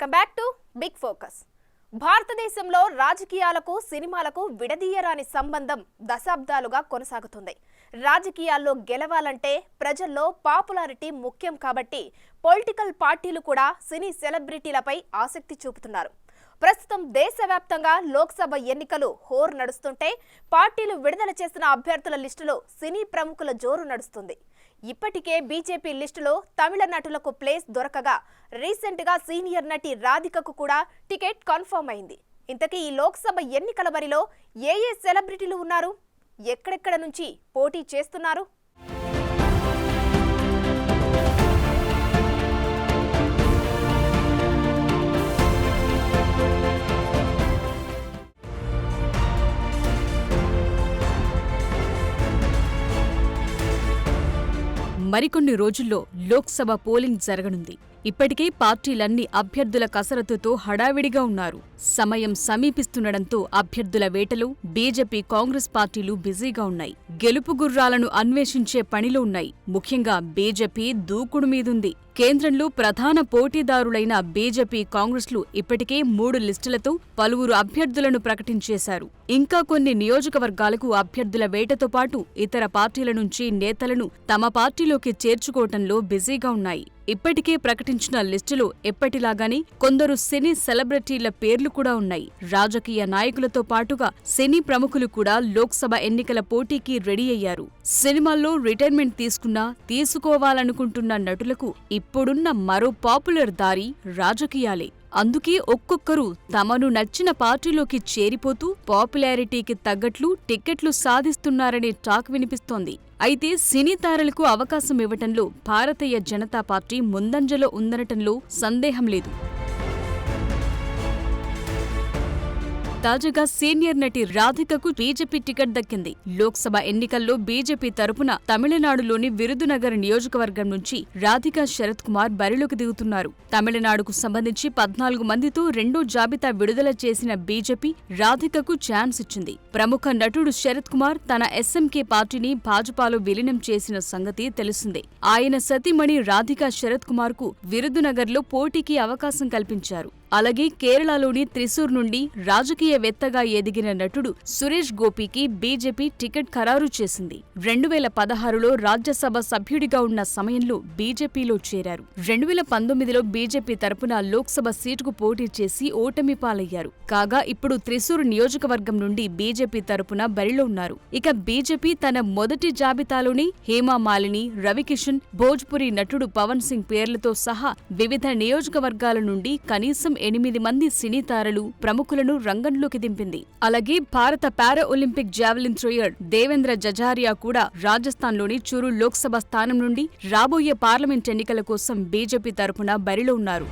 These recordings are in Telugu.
Welcome back to Big Focus. భారతదేశంలో రాజకీయాలకు సినిమాలకు విడదీయరాని సంబంధం దశాబ్దాలుగా కొనసాగుతుంది. రాజకీయాల్లో గెలవాలంటే ప్రజల్లో పాపులారిటీ ముఖ్యం కాబట్టి పొలిటికల్ పార్టీలు కూడా సినీ సెలబ్రిటీలపై ఆసక్తి చూపుతున్నారు. ప్రస్తుతం దేశవ్యాప్తంగా లోక్సభ ఎన్నికలు హోర్ నడుస్తుంటే పార్టీలు విడుదల చేసిన అభ్యర్థుల లిస్టులో సినీ ప్రముఖుల జోరు నడుస్తుంది. ఇప్పటికే బీజేపీ లిస్టులో తమిళ నటులకు ప్లేస్ దొరకగా రీసెంట్ గా సీనియర్ నటి రాధికకు కూడా టికెట్ కన్ఫర్మ్ అయింది. ఇంతకీ ఈ లోక్సభ ఎన్నికల బరిలో ఏ సెలబ్రిటీలు ఉన్నారు, ఎక్కడెక్కడ నుంచి పోటీ చేస్తున్నారు? మరికొన్ని రోజుల్లో లోక్సభ పోలింగ్ జరగనుంది. ఇప్పటికే పార్టీలన్నీ అభ్యర్థుల కసరత్తుతో హడావిడిగా ఉన్నారు. సమయం సమీపిస్తుండటంతో అభ్యర్థుల వేటలో బీజేపీ, కాంగ్రెస్ పార్టీలు బిజీగా ఉన్నాయి. గెలుపు గుర్రాలను అన్వేషించే పనిలో ఉన్నాయి. ముఖ్యంగా బీజేపీ దూకుడు మీదుంది. కేంద్రంలో ప్రధాన పోటీదారులైన బీజేపీ, కాంగ్రెస్లు ఇప్పటికే 3 లిస్టులతో పలువురు అభ్యర్థులను ప్రకటించేశారు. ఇంకా కొన్ని నియోజకవర్గాలకు అభ్యర్థుల వేటతో పాటు ఇతర పార్టీల నుంచి నేతలను తమ పార్టీలోకి చేర్చుకోవటంలో బిజీగా ఉన్నాయి. ఇప్పటికే ప్రకటించిన లిస్టులో ఎప్పటిలాగానే కొందరు సినీ సెలబ్రిటీల పేర్లు కూడా ఉన్నాయి. రాజకీయ నాయకులతో పాటుగా సినీ ప్రముఖులు కూడా లోక్సభ ఎన్నికల పోటీకి రెడీ అయ్యారు. సినిమాల్లో రిటైర్మెంట్ తీసుకోవాలనుకుంటున్న నటులకు ఇప్పుడున్న మరో పాపులర్ దారి రాజకీయాలే. అందుకే ఒక్కొక్కరు తమను నచ్చిన పార్టీలోకి చేరిపోతూ పాపులారిటీకి తగ్గట్లు టిక్కెట్లు సాధిస్తున్నారనే టాక్ వినిపిస్తోంది. అయితే సినీ తారలకు అవకాశం ఇవ్వటంలో భారతీయ జనతా పార్టీ ముందంజలో ఉందనటంలో సందేహం లేదు. తాజాగా సీనియర్ నటి రాధికకు బీజేపీ టికెట్ దక్కింది. లోక్సభ ఎన్నికల్లో బీజేపీ తరపున తమిళనాడులోని విరుదునగర్ నియోజకవర్గం నుంచి రాధిక శరత్ కుమార్ బరిలోకి దిగుతున్నారు. తమిళనాడుకు సంబంధించి 14 మందితో రెండో జాబితా విడుదల చేసిన బీజేపీ రాధికకు ఛాన్స్ ఇచ్చింది. ప్రముఖ నటుడు శరత్ కుమార్ తన ఎస్ఎంకే పార్టీని భాజపాలో విలీనం చేసిన సంగతి తెలిసిందే. ఆయన సతీమణి రాధిక శరత్ కుమార్ కు విరుదునగర్లో పోటీకి అవకాశం కల్పించారు. అలాగే కేరళలోని త్రిశూర్ నుండి రాజకీయవేత్తగా ఎదిగిన నటుడు సురేష్ గోపీకి బీజేపీ టికెట్ ఖరారు చేసింది. 2016లో రాజ్యసభ సభ్యుడిగా ఉన్న సమయంలో బీజేపీలో చేరారు. 2019లో బీజేపీ తరపున లోక్సభ సీటుకు పోటీ చేసి ఓటమి పాలయ్యారు. కాగా ఇప్పుడు త్రిశూర్ నియోజకవర్గం నుండి బీజేపీ తరపున బరిలో ఉన్నారు. ఇక బీజేపీ తన మొదటి జాబితాలోని హేమా మాలిని, రవికిషన్, భోజ్పురి నటుడు పవన్ సింగ్ పేర్లతో సహా వివిధ నియోజకవర్గాల నుండి కనీసం 8 మంది సినీ తారలు, ప్రముఖులను రంగంలోకి దింపింది. అలాగే భారత పారా Olympic javelin thrower Devendra Jhajharia కూడా రాజస్థాన్లోని చురు లోక్సభ స్థానం నుండి రాబోయే పార్లమెంట్ ఎన్నికల కోసం బీజేపీ తరపున బరిలో ఉన్నారు.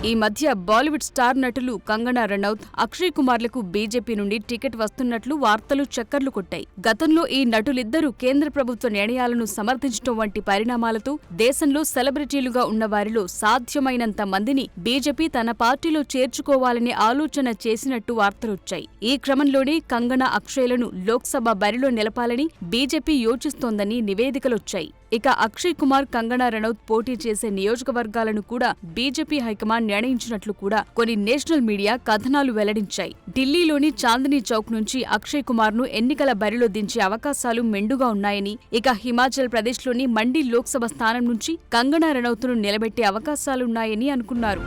ఈ మధ్య బాలీవుడ్ స్టార్ నటులు కంగనా రనౌత్, అక్షయ్ కుమార్లకు బీజేపీ నుండి టికెట్ వస్తున్నట్లు వార్తలు చక్కర్లు కొట్టాయి. గతంలో ఈ నటులిద్దరూ కేంద్ర ప్రభుత్వ నిర్ణయాలను సమర్థించడం వంటి పరిణామాలతో దేశంలో సెలబ్రిటీలుగా ఉన్నవారిలో సాధ్యమైనంత మందిని బీజేపీ తన పార్టీలో చేర్చుకోవాలనే ఆలోచన చేసినట్టు వార్తలొచ్చాయి. ఈ క్రమంలోనే కంగనా, అక్షయ్లను లోక్సభ బరిలో నిలపాలని బీజేపీ యోచిస్తోందని నివేదికలొచ్చాయి. ఇక అక్షయ్ కుమార్, కంగనా రనౌత్ పోటీ చేసే నియోజకవర్గాలను కూడా బీజేపీ హైకమాండ్ నిర్ణయించినట్లు కూడా కొన్ని నేషనల్ మీడియా కథనాలు వెల్లడించాయి. ఢిల్లీలోని చాందినీ చౌక్ నుంచి అక్షయ్ కుమార్ ను ఎన్నికల బరిలో దించే అవకాశాలు మెండుగా ఉన్నాయని, ఇక హిమాచల్ ప్రదేశ్లోని మండి లోక్సభ స్థానం నుంచి కంగనా రనౌత్ ను నిలబెట్టే అవకాశాలున్నాయని అనుకున్నారు.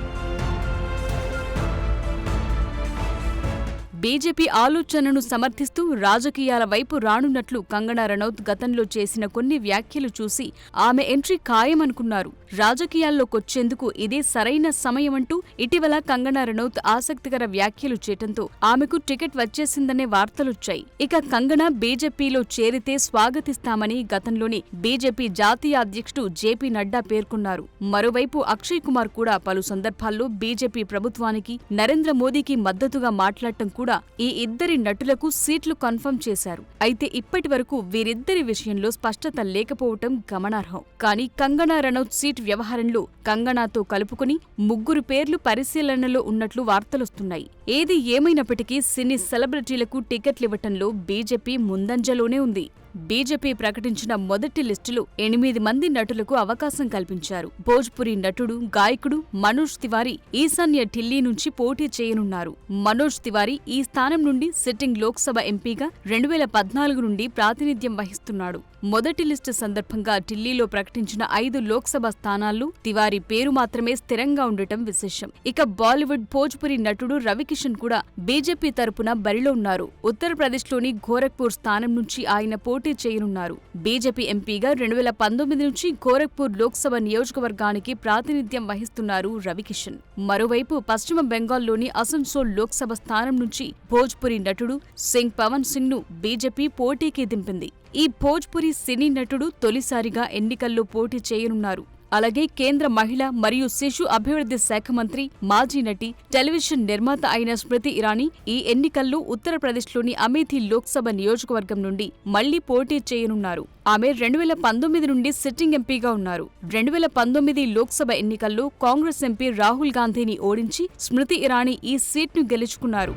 బీజేపీ ఆలోచనను సమర్థిస్తూ రాజకీయాల వైపు రానున్నట్లు కంగనా రనౌత్ గతంలో చేసిన కొన్ని వ్యాఖ్యలు చూసి ఆమె ఎంట్రీ ఖాయమనుకున్నారు. రాజకీయాల్లోకొచ్చేందుకు ఇదే సరైన సమయమంటూ ఇటీవల కంగనా రనౌత్ ఆసక్తికర వ్యాఖ్యలు చేయటంతో ఆమెకు టికెట్ వచ్చేసిందనే వార్తలొచ్చాయి. ఇక కంగనా బీజేపీలో చేరితే స్వాగతిస్తామని గతంలోని బీజేపీ జాతీయ అధ్యక్షుడు జేపీ నడ్డా పేర్కొన్నారు. మరోవైపు అక్షయ్ కుమార్ కూడా పలు సందర్భాల్లో బీజేపీ ప్రభుత్వానికి, నరేంద్ర మోదీకి మద్దతుగా మాట్లాడటం కూడా ఈ ఇద్దరి నటులకు సీట్లు కన్ఫర్మ్ చేశారు. అయితే ఇప్పటి వరకు వీరిద్దరి విషయంలో స్పష్టత లేకపోవటం గమనార్హం. కానీ కంగనా రనౌత్ సీట్ వ్యవహారంలో కంగనాతో కలుపుకుని 3 పేర్లు పరిశీలనలో ఉన్నట్లు వార్తలొస్తున్నాయి. ఏది ఏమైనప్పటికీ సినీ సెలబ్రిటీలకు టికెట్లివ్వటంలో బీజేపీ ముందంజలోనే ఉంది. బీజేపీ ప్రకటించిన మొదటి లిస్టులో 8 మంది నటులకు అవకాశం కల్పించారు. భోజ్పురి నటుడు, గాయకుడు మనోజ్ తివారీ ఈశాన్య ఢిల్లీ నుంచి పోటీ చేయనున్నారు. మనోజ్ తివారీ ఈ స్థానం నుండి సిట్టింగ్ లోక్సభ ఎంపీగా 2014 నుండి ప్రాతినిధ్యం వహిస్తున్నాడు. మొదటి లిస్టు సందర్భంగా ఢిల్లీలో ప్రకటించిన 5 లోక్సభ స్థానాల్లో తివారీ పేరు మాత్రమే స్థిరంగా ఉండటం విశేషం. ఇక బాలీవుడ్ భోజ్పురి నటుడు రవికిషన్ కూడా బీజేపీ తరపున బరిలో ఉన్నారు. ఉత్తరప్రదేశ్లోని గోరఖ్పూర్ స్థానం నుంచి ఆయన పోటీ చేయనున్నారు. బీజేపీ ఎంపీగా 2019 నుంచి గోరఖ్పూర్ లోక్సభ నియోజకవర్గానికి ప్రాతినిధ్యం వహిస్తున్నారు రవికిషన్. మరోవైపు పశ్చిమ బెంగాల్లోని అసన్సోల్ లోక్సభ స్థానం నుంచి భోజ్పురి నటుడు సింగ్ పవన్ సింగ్ ను బీజేపీ పోటీకి దింపింది. ఈ భోజ్పురి సినీ నటుడు తొలిసారిగా ఎన్నికల్లో పోటీ చేయనున్నారు. అలాగే కేంద్ర మహిళా మరియు శిశు అభివృద్ధి శాఖ మంత్రి, మాజీ నటి, టెలివిజన్ నిర్మాత అయిన స్మృతి ఇరానీ ఈ ఎన్నికల్లో ఉత్తరప్రదేశ్లోని అమేథీ లోక్సభ నియోజకవర్గం నుండి మళ్లీ పోటీ చేయనున్నారు. ఆమె 2019 నుండి సిట్టింగ్ ఎంపీగా ఉన్నారు. 2019 లోక్సభ ఎన్నికల్లో కాంగ్రెస్ ఎంపీ రాహుల్ గాంధీని ఓడించి స్మృతి ఇరానీ ఈ సీట్ను గెలుచుకున్నారు.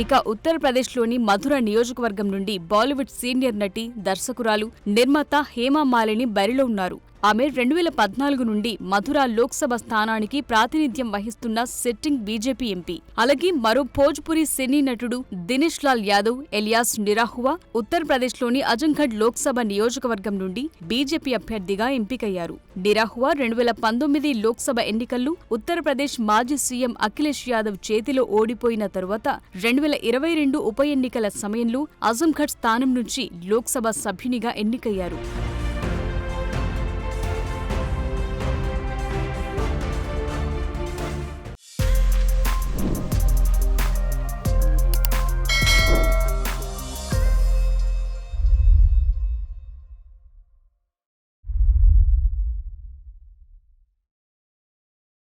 ఇక ఉత్తరప్రదేశ్లోని మథుర నియోజకవర్గం నుండి బాలీవుడ్ సీనియర్ నటి, దర్శకురాలు, నిర్మాత హేమా మాలిని బరిలో ఉన్నారు. ఆమె 2014 నుండి మథుర లోక్సభ స్థానానికి ప్రాతినిధ్యం వహిస్తున్న సిట్టింగ్ బీజేపీ ఎంపీ. అలాగే మరో భోజ్పురి సినీ నటుడు దినేష్ లాల్ యాదవ్ ఎలియాస్ నిరాహువా ఉత్తరప్రదేశ్లోని అజంఘడ్ లోక్సభ నియోజకవర్గం నుండి బీజేపీ అభ్యర్థిగా ఎంపికయ్యారు. నిరాహువా 2019 లోక్సభ ఎన్నికల్లో ఉత్తరప్రదేశ్ మాజీ సీఎం అఖిలేష్ యాదవ్ చేతిలో ఓడిపోయిన తరువాత 2022 ఉప ఎన్నికల సమయంలో అజంఘడ్ స్థానం నుంచి లోక్సభ సభ్యునిగా ఎన్నికయ్యారు.